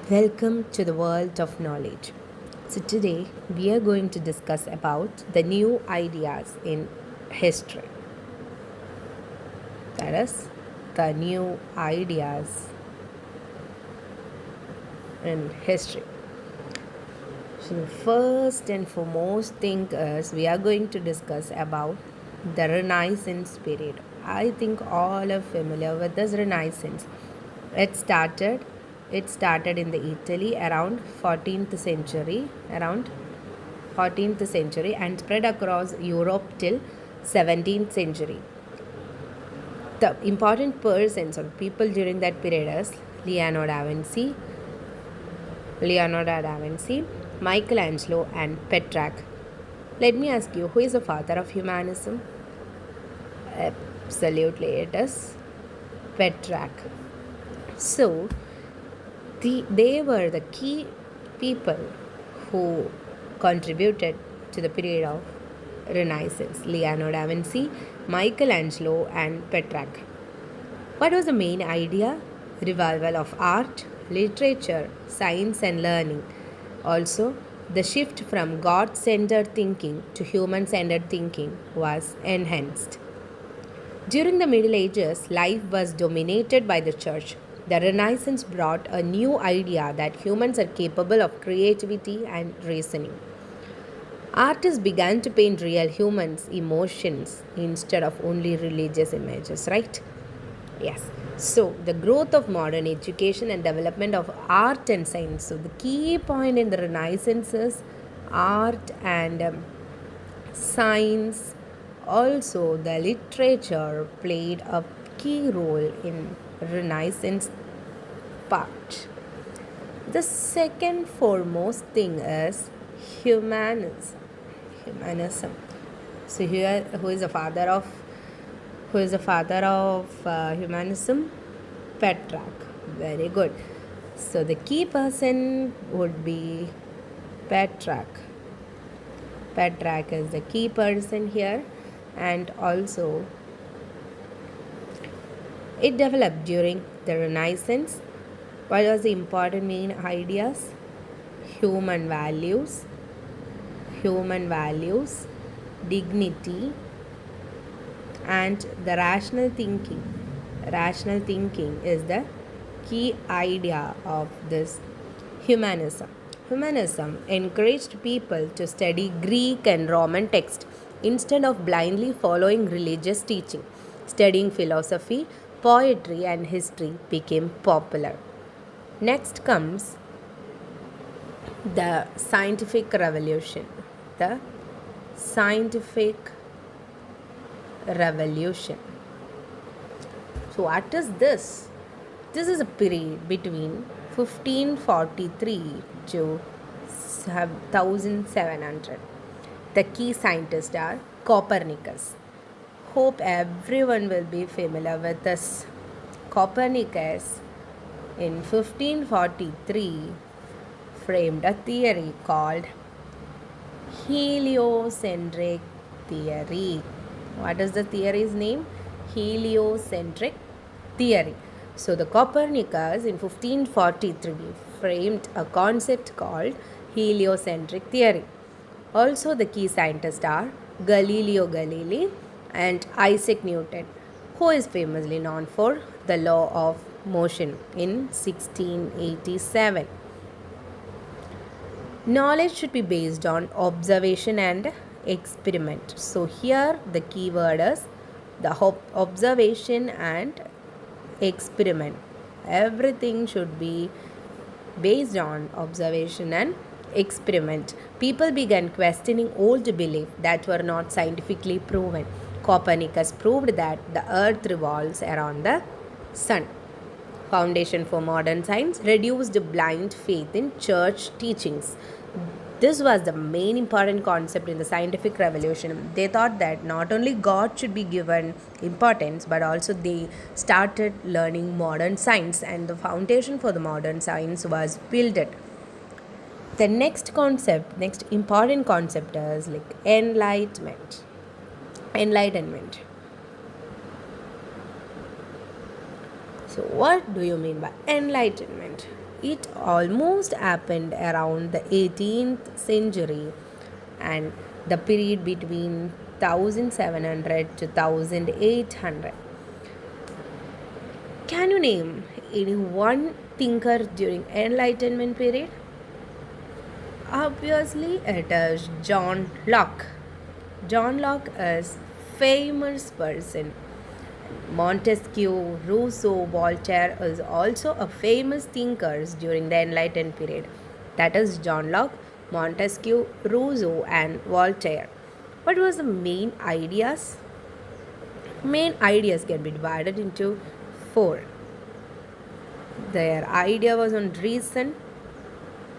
Welcome to the world of knowledge. So today we are going to discuss about the new ideas in history. That is the new ideas in history. So the first and foremost thing is we are going to discuss about the Renaissance period. I think all are familiar with this Renaissance. It started it started in the Italy around 14th century, around 14th century and spread across Europe till 17th century. The important persons or people during that period is Leonardo da Vinci, Michelangelo, and Petrarch. Let me ask you, who is the father of humanism? Absolutely, it is Petrarch. So, they were the key people who contributed to the period of Renaissance: Leonardo da Vinci, Michelangelo, and Petrarch. What was the main idea? Revival of art, literature, science, and learning. Also, the shift from God centered thinking to human centered thinking was enhanced. During the Middle Ages, life was dominated by the church. The Renaissance brought a new idea that humans are capable of creativity and reasoning. Artists began to paint real humans' emotions instead of only religious images, right? Yes. So, the growth of modern education and development of art and science. So, the key point in the Renaissance is art and science. Also, the literature played a key role in Renaissance part. The second foremost thing is humanism. Humanism. So here, who is the father of humanism? Petrarch. Very good. So the key person would be Petrarch. Petrarch is the key person here, and also it developed during the Renaissance. What was the important main ideas? Human values, human values, dignity, and the rational thinking. Rational thinking is the key idea of this humanism. Humanism encouraged people to study Greek and Roman texts instead of blindly following religious teaching. Studying philosophy, poetry, and history became popular. Next comes the scientific revolution. The scientific revolution. So, what is this? This is a period between 1543 to 1700. The key scientists are Copernicus. Hope everyone will be familiar with this. Copernicus in 1543 framed a theory called heliocentric theory. What is the theory's name? Heliocentric theory. So the Copernicus in 1543 framed a concept called heliocentric theory. Also the key scientists are Galileo Galilei and Isaac Newton, who is famously known for the law of motion in 1687. Knowledge should be based on observation and experiment. So here the key word is the observation and experiment. Everything should be based on observation and experiment. People began questioning old beliefs that were not scientifically proven. Copernicus proved that the earth revolves around the sun. Foundation for modern science reduced blind faith in church teachings. This was the main important concept in the scientific revolution. They thought that not only God should be given importance, but also they started learning modern science, and the foundation for the modern science was built. The next important concept is like enlightenment. Enlightenment. So, what do you mean by enlightenment? It almost happened around the 18th century and the period between 1700 to 1800. Can you name any one thinker during Enlightenment period? Obviously, it is John Locke. John Locke is famous person. Montesquieu, Rousseau, Voltaire is also a famous thinkers during the Enlightened period. That is John Locke, Montesquieu, Rousseau, and Voltaire. What was the main ideas? Main ideas can be divided into four. Their idea was on reason,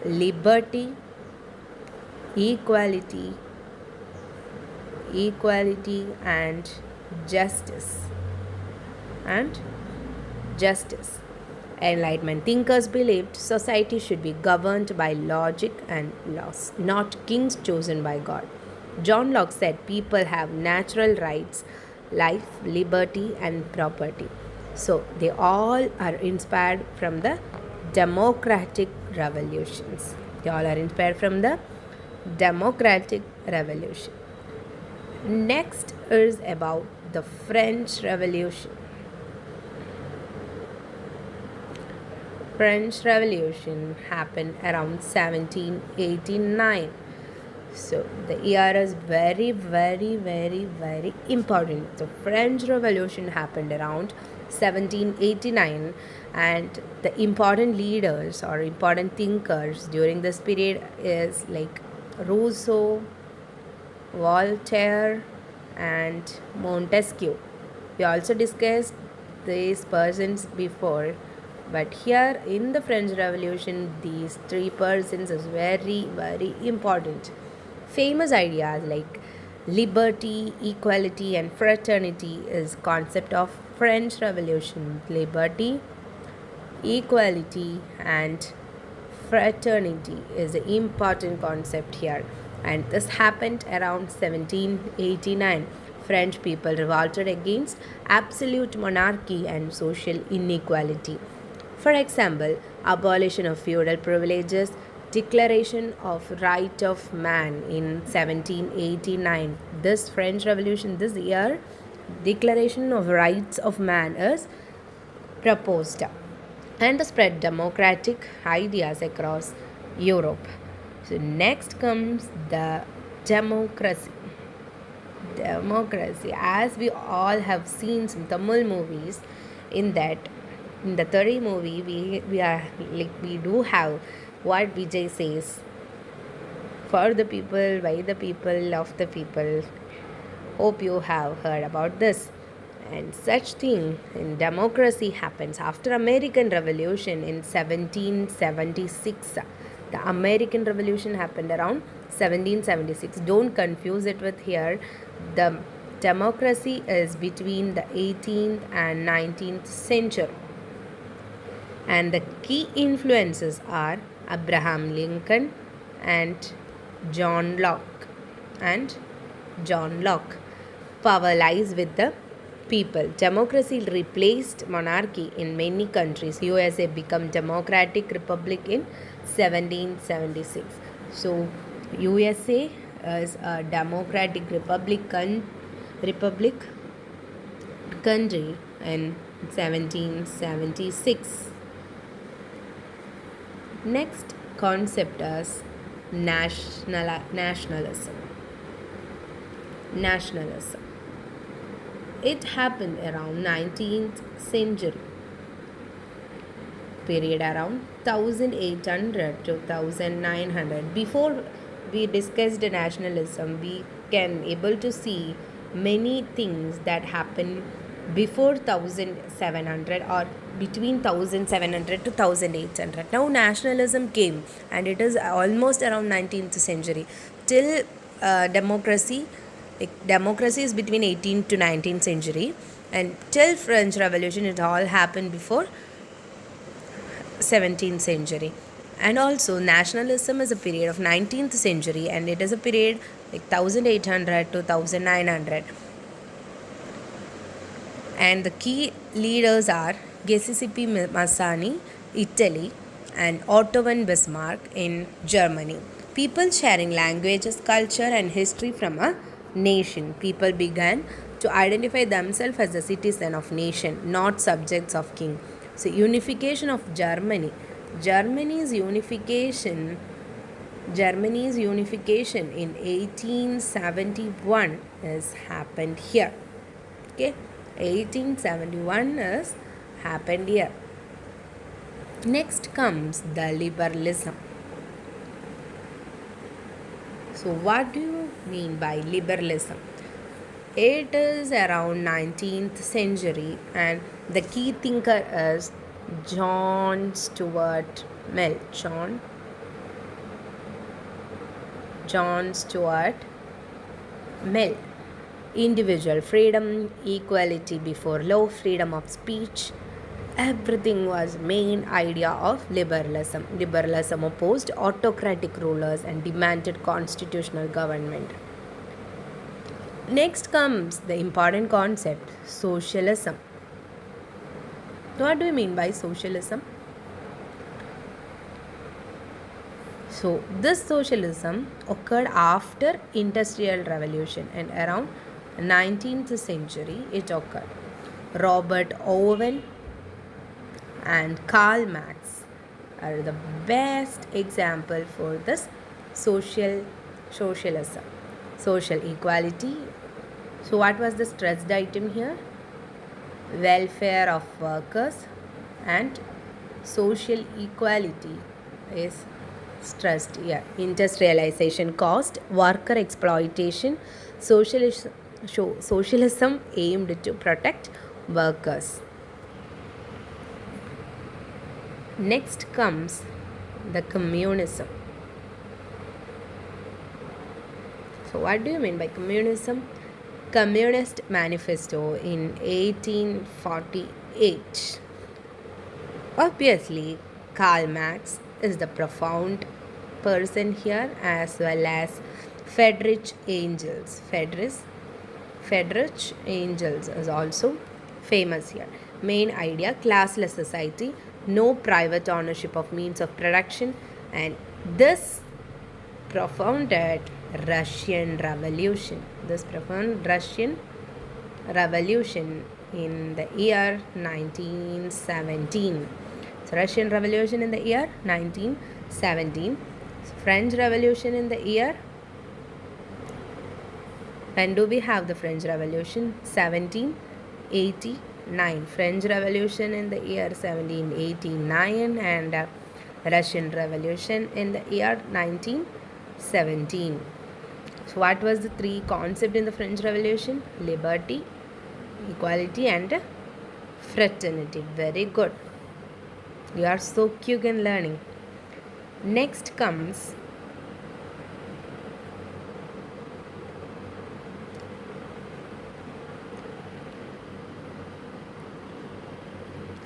liberty, equality, and justice. And justice. Enlightenment thinkers believed society should be governed by logic and laws, not kings chosen by God. John Locke said people have natural rights, life, liberty, and property. So they all are inspired from the democratic revolutions. They all are inspired from the democratic revolution. Next is about the French Revolution. French Revolution happened around 1789. So the year is very, very, very, very important. The French Revolution happened around 1789, and the important leaders or important thinkers during this period is like Rousseau, Voltaire, and Montesquieu. We also discussed these persons before, but here in the French Revolution, these three persons is very, very important. Famous ideas like liberty, equality, and fraternity is concept of French Revolution. Liberty, equality, and fraternity is an important concept here, and this happened around 1789. French people revolted against absolute monarchy and social inequality. For example, abolition of feudal privileges, declaration of right of man in 1789. This French Revolution this year, declaration of rights of man is proposed and spread democratic ideas across Europe. So next comes the democracy. Democracy, as we all have seen some Tamil movies, in that in the 30 movie we are like we do have what Vijay says, for the people, by the people, of the people. Hope you have heard about this. And such thing in democracy happens after American Revolution in 1776. The American Revolution happened around 1776. Don't confuse it with here. The democracy is between the 18th and 19th century. And the key influences are Abraham Lincoln and John Locke. Power lies with the people. Democracy replaced monarchy in many countries. USA became democratic republic in 1776. So USA is a democratic republic country in 1776. Next concept is nationalism. Nationalism. It happened around 19th century, period around 1800 to 1900. Before we discussed nationalism, we can able to see many things that happened before 1700 or between 1700 to 1800. Now nationalism came, and it is almost around 19th century till democracy. Democracy is between 18th to 19th century, and till French Revolution it all happened before 17th century. And also nationalism is a period of 19th century, and it is a period like 1800 to 1900. And the key leaders are Giuseppe Mazzini, Italy, and Otto von Bismarck in Germany. People sharing languages, culture, and history from a nation. People began to identify themselves as a citizen of nation, not subjects of king. So unification of Germany. Germany's unification Germany's unification in 1871 has happened here. Okay, 1871 has happened here. Next comes the liberalism. So, what do you mean by liberalism? It is around 19th century, and the key thinker is John Stuart Mill. John Stuart Mill. Individual freedom, equality before law, freedom of speech, everything was main idea of liberalism. Liberalism opposed autocratic rulers and demanded constitutional government. Next comes the important concept, socialism. What do you mean by socialism? So this socialism occurred after Industrial Revolution, and around 19th century it occurred. Robert Owen and Karl Marx are the best example for this socialism. Social equality. So what was the stressed item here? Welfare of workers and social equality is stressed here. Industrialization caused worker exploitation. Socialism aimed to protect workers. Next comes the communism. So what do you mean by communism? Communist Manifesto in 1848. Obviously, Karl Marx is the profound person here, as well as Friedrich Engels. Friedrich Engels is also famous here. Main idea, classless society, no private ownership of means of production, and this profounded Russian Revolution. This profound Russian Revolution in the year 1917. So Russian Revolution in the year 1917. French Revolution in the year. When do we have the French Revolution? 1789. French Revolution in the year 1789, and Russian Revolution in the year 1917. So what was the three concepts in the French Revolution? Liberty, equality, and fraternity. Very good. You are so quick in learning. Next comes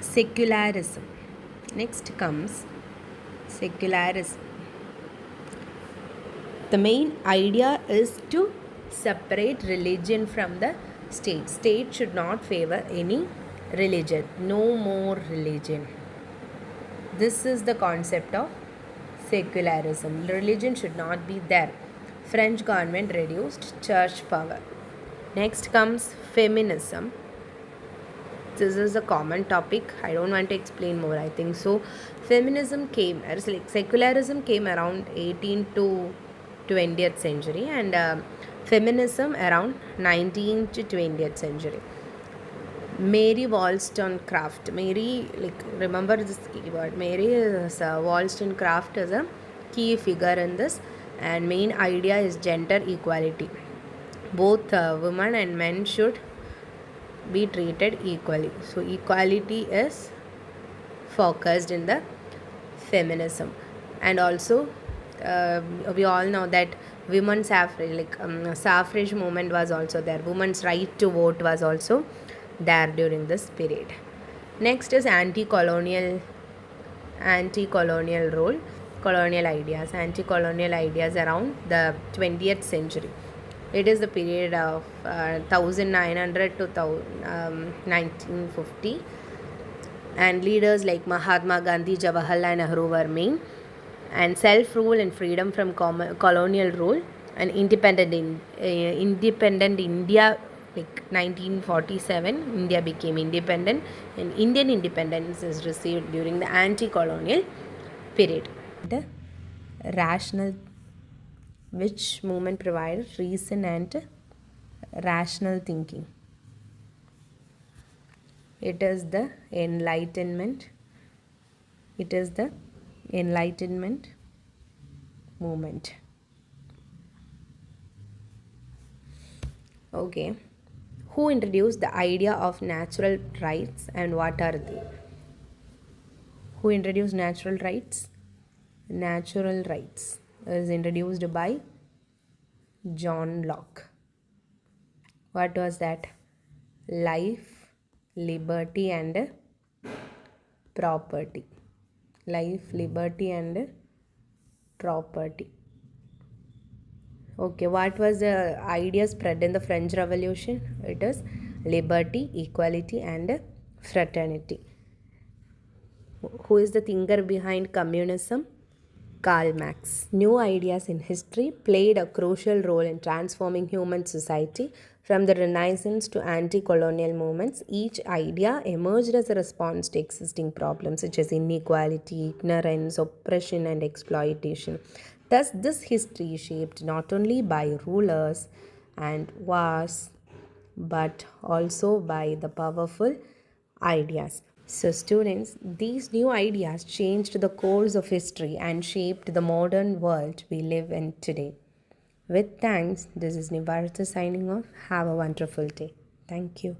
secularism. Next comes secularism. The main idea is to separate religion from the state. State should not favor any religion. No more religion. This is the concept of secularism. Religion should not be there. French government reduced church power. Next comes feminism. This is a common topic. I don't want to explain more. I think so. Feminism came, secularism came around 18th to 20th century, and feminism around 19th to 20th century. Mary Wollstonecraft. Remember this keyword. Wollstonecraft is a key figure in this, and main idea is gender equality. Both women and men should be treated equally. So equality is focused in the feminism, and also we all know that women's suffrage movement was also there. Women's right to vote was also there during this period. Next is anti-colonial role, colonial ideas. Anti-colonial ideas around the 20th century. It is the period of 1900 to 1950. and leaders like Mahatma Gandhi, Jawaharlal Nehru were main, and self-rule and freedom from colonial rule, and independent India, like 1947, India became independent, and Indian independence is received during the anti-colonial period. The rational, which movement provided reason and rational thinking? It is the Enlightenment. It is the Enlightenment movement. Okay. Who introduced the idea of natural rights and what are they? Who introduced natural rights? Natural rights is introduced by John Locke. What was that? Life, liberty, and property. Life, liberty, and property. Okay, what was the idea spread in the French Revolution? It is liberty, equality, and fraternity. Who is the thinker behind communism? Karl Marx. New ideas in history played a crucial role in transforming human society. From the Renaissance to anti colonial movements, each idea emerged as a response to existing problems such as inequality, ignorance, oppression, and exploitation. Thus, this history is shaped not only by rulers and wars but also by the powerful ideas. So, students, these new ideas changed the course of history and shaped the modern world we live in today. With thanks, this is Nivartha signing off. Have a wonderful day. Thank you.